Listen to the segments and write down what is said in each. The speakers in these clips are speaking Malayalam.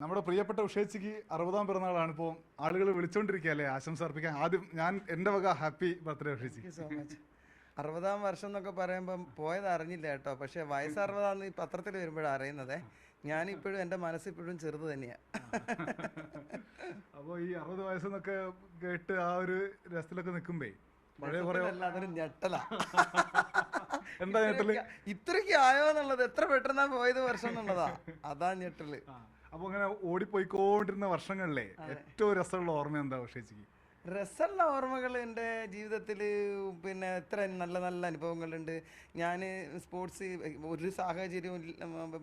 നമ്മുടെ പ്രിയപ്പെട്ട ഉഷേച്ചിക്ക് 60ാം പിറന്നാളാണ് ഇപ്പോൾ ആളുകൾ വിളിച്ചോണ്ടിരിക്കുകയല്ലേ ആശംസ അർപ്പിക്കാൻ. ആദ്യം ഞാൻ എൻ്റെ വക ഹാപ്പി ബർത്ത്ഡേ ഉഷേച്ചി. So much. 60ാം വർഷം എന്നൊക്കെ പറയുമ്പം പോയത് അറിഞ്ഞില്ല കേട്ടോ. പക്ഷെ വയസ്സ് 60 ഈ പത്രത്തിൽ വരുമ്പോഴാണ് അറിയുന്നത്. ഞാനിപ്പോഴും എൻ്റെ മനസ്സിപ്പോഴും ചെറുത് തന്നെയാണ്. അപ്പോൾ ഈ 60 വയസ്സെന്നൊക്കെ കേട്ട് ആ ഒരു രസത്തിലൊക്കെ നിൽക്കുമ്പേ പഴയ കുറെ അതൊരു ഞെട്ടലാ. എന്താ ഞെട്ടല്? ഇത്രയ്ക്ക് ആയോ എന്നുള്ളത്, എത്ര പെട്ടെന്നാ പോയത് വർഷം എന്നുള്ളതാ, അതാ ഞെട്ടല്. അപ്പൊ അങ്ങനെ ഓടിപ്പോയിക്കൊണ്ടിരുന്ന വർഷങ്ങളിലെ ഏറ്റവും രസമുള്ള ഓർമ്മ എന്താ ഉഷേച്ചിക്ക്? രസമുള്ള ഓർമ്മകൾ എൻ്റെ ജീവിതത്തിൽ പിന്നെ എത്ര നല്ല നല്ല അനുഭവങ്ങളുണ്ട്. ഞാൻ സ്പോർട്സ് ഒരു സാഹചര്യവും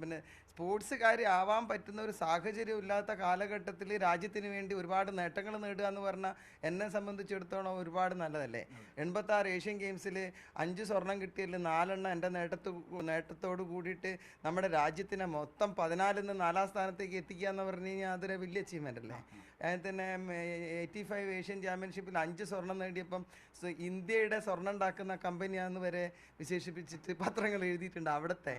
പിന്നെ സ്പോർട്സുകാരി ആവാൻ പറ്റുന്ന ഒരു സാഹചര്യം ഇല്ലാത്ത കാലഘട്ടത്തിൽ രാജ്യത്തിന് വേണ്ടി ഒരുപാട് നേട്ടങ്ങൾ നേടുക എന്ന് പറഞ്ഞാൽ എന്നെ സംബന്ധിച്ചിടത്തോളം ഒരുപാട് നല്ലതല്ലേ. 86 ഏഷ്യൻ ഗെയിംസിൽ 5 സ്വർണം കിട്ടിയതിൽ 4 എൻ്റെ നേട്ടത്തോട് കൂടിയിട്ട് നമ്മുടെ രാജ്യത്തിനെ മൊത്തം 14 നിന്ന് 4ാം സ്ഥാനത്തേക്ക് എത്തിക്കുക എന്ന് പറഞ്ഞു കഴിഞ്ഞാൽ അതൊരു വലിയ അച്ചീവ്മെൻ്റ് അല്ലേ. അതിൽ തന്നെ 85 ഏഷ്യൻ ചാമ്പ്യൻഷിപ്പിൽ 5 സ്വർണം നേടിയപ്പം ഇന്ത്യയുടെ സ്വർണം ഉണ്ടാക്കുന്ന കമ്പനിയാണെന്ന് വരെ വിശേഷിപ്പിച്ചിട്ട് പത്രങ്ങൾ എഴുതിയിട്ടുണ്ട് അവിടുത്തെ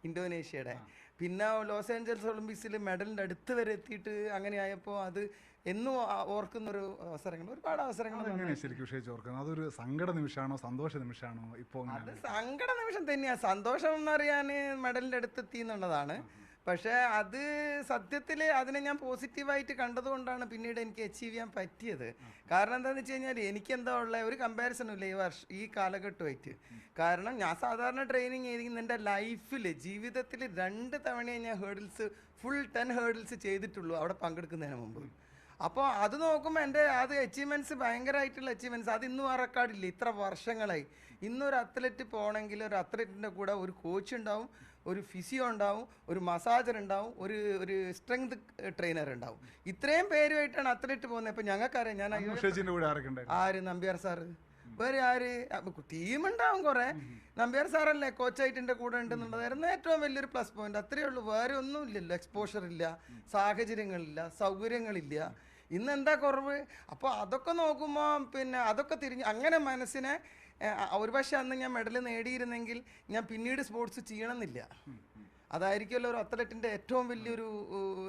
ഇന്തോനേഷ്യയുടെ. പിന്നെ ലോസ് ഏഞ്ചൽസ് ഒളിമ്പിക്സിൽ മെഡലിൻ്റെ അടുത്ത് വരെ എത്തിയിട്ട് അങ്ങനെ ആയപ്പോൾ അത് എന്നും ഓർക്കുന്നൊരു അവസരങ്ങൾ, ഒരുപാട് അവസരങ്ങൾ. ശരിക്കും ഉഷേച്ചി ഓർക്കുന്നത് അതൊരു സങ്കട നിമിഷമാണോ സന്തോഷ നിമിഷമാണോ? ഇപ്പോൾ അത് സങ്കട നിമിഷം തന്നെയാണ്. സന്തോഷം എന്നറിയാൻ മെഡലിൻ്റെ അടുത്തെത്തി എന്നുള്ളതാണ്. പക്ഷേ അത് സത്യത്തിൽ അതിനെ ഞാൻ പോസിറ്റീവായിട്ട് കണ്ടതുകൊണ്ടാണ് പിന്നീട് എനിക്ക് അച്ചീവ് ചെയ്യാൻ പറ്റിയത്. കാരണം എന്താണെന്ന് വെച്ച് കഴിഞ്ഞാൽ എനിക്കെന്താ ഉള്ള ഒരു കമ്പാരിസണും ഇല്ല ഈ കാലഘട്ടമായിട്ട്. കാരണം ഞാൻ സാധാരണ ട്രെയിനിങ് ചെയ്തിരിക്കുന്ന എൻ്റെ ലൈഫിൽ ജീവിതത്തിൽ 2 തവണയേ ഞാൻ ഫുൾ 10 ഹേർഡിൽസ് ചെയ്തിട്ടുള്ളൂ അവിടെ പങ്കെടുക്കുന്നതിന് മുമ്പ്. അപ്പോൾ അത് നോക്കുമ്പോൾ എൻ്റെ അത് അച്ചീവ്മെൻറ്റ്സ് ഭയങ്കരമായിട്ടുള്ള അച്ചീവ്മെൻറ്റ്സ്. അത് ഇന്നും ആ റെക്കോർഡില്ല. ഇത്ര വർഷങ്ങളായി ഇന്നൊരു അത്ലറ്റ് പോകണമെങ്കിൽ ഒരു അത്ലറ്റിൻ്റെ കൂടെ ഒരു കോച്ച് ഉണ്ടാവും, ഒരു ഫിസിയോ ഉണ്ടാവും, ഒരു മസാജർ ഉണ്ടാവും, ഒരു സ്ട്രെങ്ത് ട്രെയിനർ ഉണ്ടാവും. ഇത്രയും പേരുമായിട്ടാണ് അത്ലറ്റ് പോകുന്നത്. ഇപ്പം ഞങ്ങൾക്കറിയാം, ഞാൻ ആര് നമ്പ്യാർ സാറ്, വേറെ ആര് ടീമുണ്ടാവും കുറേ. നമ്പ്യാർ സാറല്ലേ കോച്ചായിട്ട് എൻ്റെ കൂടെ ഉണ്ടെന്നുള്ളതായിരുന്നു ഏറ്റവും വലിയൊരു പ്ലസ് പോയിന്റ്. അത്രയേ ഉള്ളൂ, വേറെ ഒന്നും ഇല്ലല്ലോ. എക്സ്പോഷർ ഇല്ല, സാഹചര്യങ്ങളില്ല, സൗകര്യങ്ങളില്ല. ഇന്നെന്താ കുറവ്? അപ്പോൾ അതൊക്കെ നോക്കുമ്പോൾ പിന്നെ അതൊക്കെ തിരിഞ്ഞ് അങ്ങനെ മനസ്സിനെ ഒരുപക്ഷെ അന്ന് ഞാൻ മെഡൽ നേടിയിരുന്നെങ്കിൽ ഞാൻ പിന്നീട് സ്പോർട്സ് ചെയ്യണമെന്നില്ല. അതായിരിക്കുമല്ലോ ഒരു അത്ലറ്റിൻ്റെ ഏറ്റവും വലിയൊരു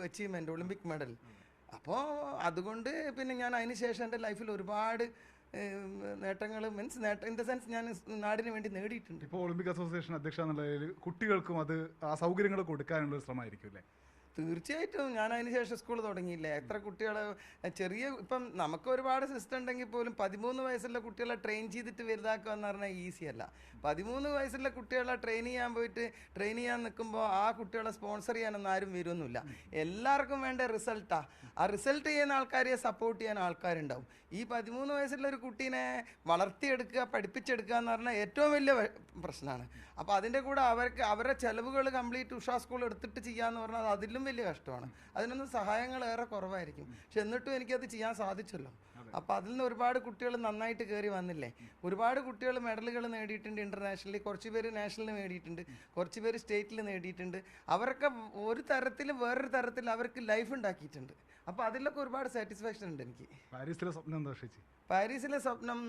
അച്ചീവ്മെൻ്റ്, ഒളിമ്പിക് മെഡൽ. അപ്പോൾ അതുകൊണ്ട് പിന്നെ ഞാൻ അതിന് ശേഷം എൻ്റെ ലൈഫിൽ ഒരുപാട് നേട്ടങ്ങൾ നേട്ടം ഇൻ ദ സെൻസ് ഞാൻ നാടിന് വേണ്ടി നേടിയിട്ടുണ്ട്. ഇപ്പോൾ ഒളിമ്പിക് അസോസിയേഷൻ അധ്യക്ഷ എന്നുള്ള നിലയിൽ കുട്ടികൾക്കും അത് ആ സൗകര്യങ്ങൾ കൊടുക്കാനുള്ള ഒരു ശ്രമമായിരിക്കും അല്ലേ? തീർച്ചയായിട്ടും. ഞാൻ അതിന് ശേഷം സ്കൂൾ തുടങ്ങിയില്ലേ. എത്ര കുട്ടികളെ ഇപ്പം നമുക്ക് ഒരുപാട് സിസ്റ്റം ഉണ്ടെങ്കിൽ പോലും 13 വയസ്സുള്ള കുട്ടികളെ ട്രെയിൻ ചെയ്തിട്ട് വലുതാക്കുക എന്ന് പറഞ്ഞാൽ ഈസി അല്ല. 13 വയസ്സുള്ള കുട്ടികളെ ട്രെയിൻ ചെയ്യാൻ നിൽക്കുമ്പോൾ ആ കുട്ടികളെ സ്പോൺസർ ചെയ്യാനൊന്നും ആരും വരുമൊന്നുമില്ല. എല്ലാവർക്കും വേണ്ട റിസൾട്ടാണ്. ആ റിസൾട്ട് ചെയ്യുന്ന ആൾക്കാരെ സപ്പോർട്ട് ചെയ്യാൻ ആൾക്കാരുണ്ടാവും. ഈ 13 വയസ്സുള്ള ഒരു കുട്ടീനെ വളർത്തിയെടുക്കുക, പഠിപ്പിച്ചെടുക്കുക എന്ന് പറഞ്ഞാൽ ഏറ്റവും വലിയ പ്രശ്നമാണ്. അപ്പോൾ അതിൻ്റെ കൂടെ അവരുടെ ചിലവുകൾ കംപ്ലീറ്റ് ഉഷാ സ്കൂൾ എടുത്തിട്ട് ചെയ്യാന്ന് പറഞ്ഞാൽ അതിലും വലിയ കഷ്ടമാണ്. അതിനൊന്നും സഹായങ്ങൾ ഏറെ കുറവായിരിക്കും. പക്ഷെ എന്നിട്ടും എനിക്കത് ചെയ്യാൻ സാധിച്ചല്ലോ. അപ്പോൾ അതിൽ നിന്ന് ഒരുപാട് കുട്ടികൾ നന്നായിട്ട് കയറി വന്നില്ലേ. ഒരുപാട് കുട്ടികൾ മെഡലുകൾ നേടിയിട്ടുണ്ട് ഇൻ്റർനാഷണലി. കുറച്ച് പേര് നാഷണലിൽ നേടിയിട്ടുണ്ട്, കുറച്ച് പേര് സ്റ്റേറ്റിൽ നേടിയിട്ടുണ്ട്. അവരൊക്കെ ഒരു തരത്തിൽ വേറൊരു തരത്തിൽ അവർക്ക് ലൈഫ് ഉണ്ടാക്കിയിട്ടുണ്ട്. അപ്പോൾ അതിലൊക്കെ ഒരുപാട് സാറ്റിസ്ഫാക്ഷൻ ഉണ്ട് എനിക്ക്. പാരീസിലെ സ്വപ്നം എന്താ? പാരീസിലെ സ്വപ്നം,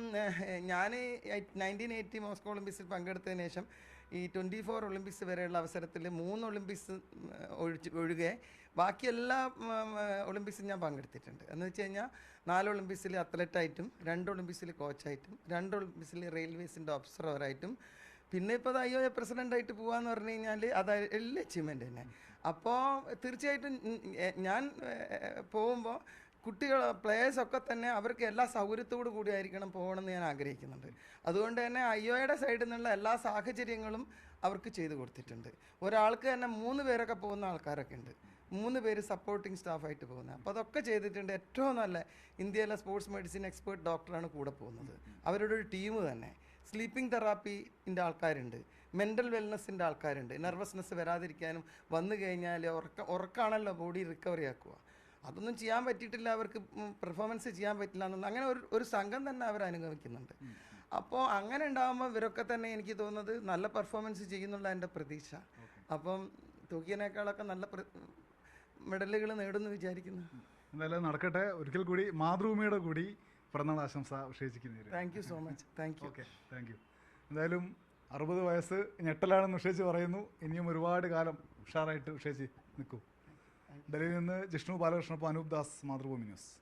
ഞാൻ 1980 മോസ്കോ ഒളിമ്പിക്സിൽ പങ്കെടുത്തതിന് ശേഷം ഈ 24 ഒളിമ്പിക്സ് വരെയുള്ള അവസരത്തിൽ 3 ഒളിമ്പിക്സ് ഒഴികെ ബാക്കി എല്ലാ ഒളിമ്പിക്സും ഞാൻ പങ്കെടുത്തിട്ടുണ്ട്. എന്ന് വെച്ച് കഴിഞ്ഞാൽ 4 ഒളിമ്പിക്സിൽ അത്ലറ്റായിട്ടും, 2 ഒളിമ്പിക്സിൽ കോച്ചായിട്ടും, 2 ഒളിമ്പിക്സിൽ റെയിൽവേസിൻ്റെ ഒബ്സർവറായിട്ടും, പിന്നെ ഇപ്പോൾ IOA പ്രസിഡൻ്റായിട്ട് പോകാമെന്ന് പറഞ്ഞു കഴിഞ്ഞാൽ അത് വലിയ അച്ചീവ്മെൻ്റ് തന്നെ. അപ്പോൾ തീർച്ചയായിട്ടും ഞാൻ പോകുമ്പോൾ പ്ലേയേഴ്സൊക്കെ തന്നെ അവർക്ക് എല്ലാ സൗകര്യത്തോടു കൂടി ആയിരിക്കണം പോകണമെന്ന് ഞാൻ ആഗ്രഹിക്കുന്നുണ്ട്. അതുകൊണ്ട് തന്നെ IOAയുടെ സൈഡിൽ നിന്നുള്ള എല്ലാ സാഹചര്യങ്ങളും അവർക്ക് ചെയ്തു കൊടുത്തിട്ടുണ്ട്. ഒരാൾക്ക് തന്നെ 3 പേരൊക്കെ പോകുന്ന ആൾക്കാരൊക്കെ ഉണ്ട്, 3 പേര് സപ്പോർട്ടിങ് സ്റ്റാഫായിട്ട് പോകുന്നത്. അപ്പോൾ അതൊക്കെ ചെയ്തിട്ടുണ്ട്. ഏറ്റവും നല്ല ഇന്ത്യയിലെ സ്പോർട്സ് മെഡിസിൻ എക്സ്പേർട്ട് ഡോക്ടറാണ് കൂടെ പോകുന്നത്. അവരുടെ ഒരു ടീം തന്നെ. സ്ലീപ്പിംഗ് തെറാപ്പിൻ്റെ ആൾക്കാരുണ്ട്, മെൻ്റൽ വെൽനെസ്സിൻ്റെ ആൾക്കാരുണ്ട്. നെർവസ്നെസ് വരാതിരിക്കാനും വന്നു കഴിഞ്ഞാൽ ഉറക്കാണല്ലോ ബോഡി റിക്കവറി ആക്കുക. അതൊന്നും ചെയ്യാൻ പറ്റിയിട്ടില്ല, അവർക്ക് പെർഫോമൻസ് ചെയ്യാൻ പറ്റില്ല എന്നൊന്നും അങ്ങനെ ഒരു സംഘം തന്നെ അവർ അനുഗമിക്കുന്നുണ്ട്. അപ്പോൾ അങ്ങനെ ഉണ്ടാകുമ്പോൾ ഇവരൊക്കെ തന്നെ എനിക്ക് തോന്നുന്നത് നല്ല പെർഫോമൻസ് ചെയ്യുന്നുള്ള എൻ്റെ പ്രതീക്ഷ. അപ്പം തൂക്കിയതിനേക്കാളൊക്കെ നല്ല മെഡലുകൾ നേടുമെന്ന് വിചാരിക്കുന്നു. എന്തായാലും നടക്കട്ടെ. ഒരിക്കൽ കൂടി മാതൃഭൂമിയുടെ കൂടി പിറന്നാൾ ആശംസ ഉഷേച്ചിക്ക്. Thank you so much. Thank you. Okay, thank you. എന്തായാലും 60 വയസ്സ് ഞെട്ടലാണെന്ന് ഉഷേച്ചി പറയുന്നു. ഇനിയും ഒരുപാട് കാലം ഉഷാറായിട്ട് ഉഷേച്ചി നിൽക്കൂ. ഡൽഹിയിൽ നിന്ന് ജിഷ്ണു ബാലകൃഷ്ണൻ, അനൂപ് ദാസ്, മാതൃഭൂമി ന്യൂസ്.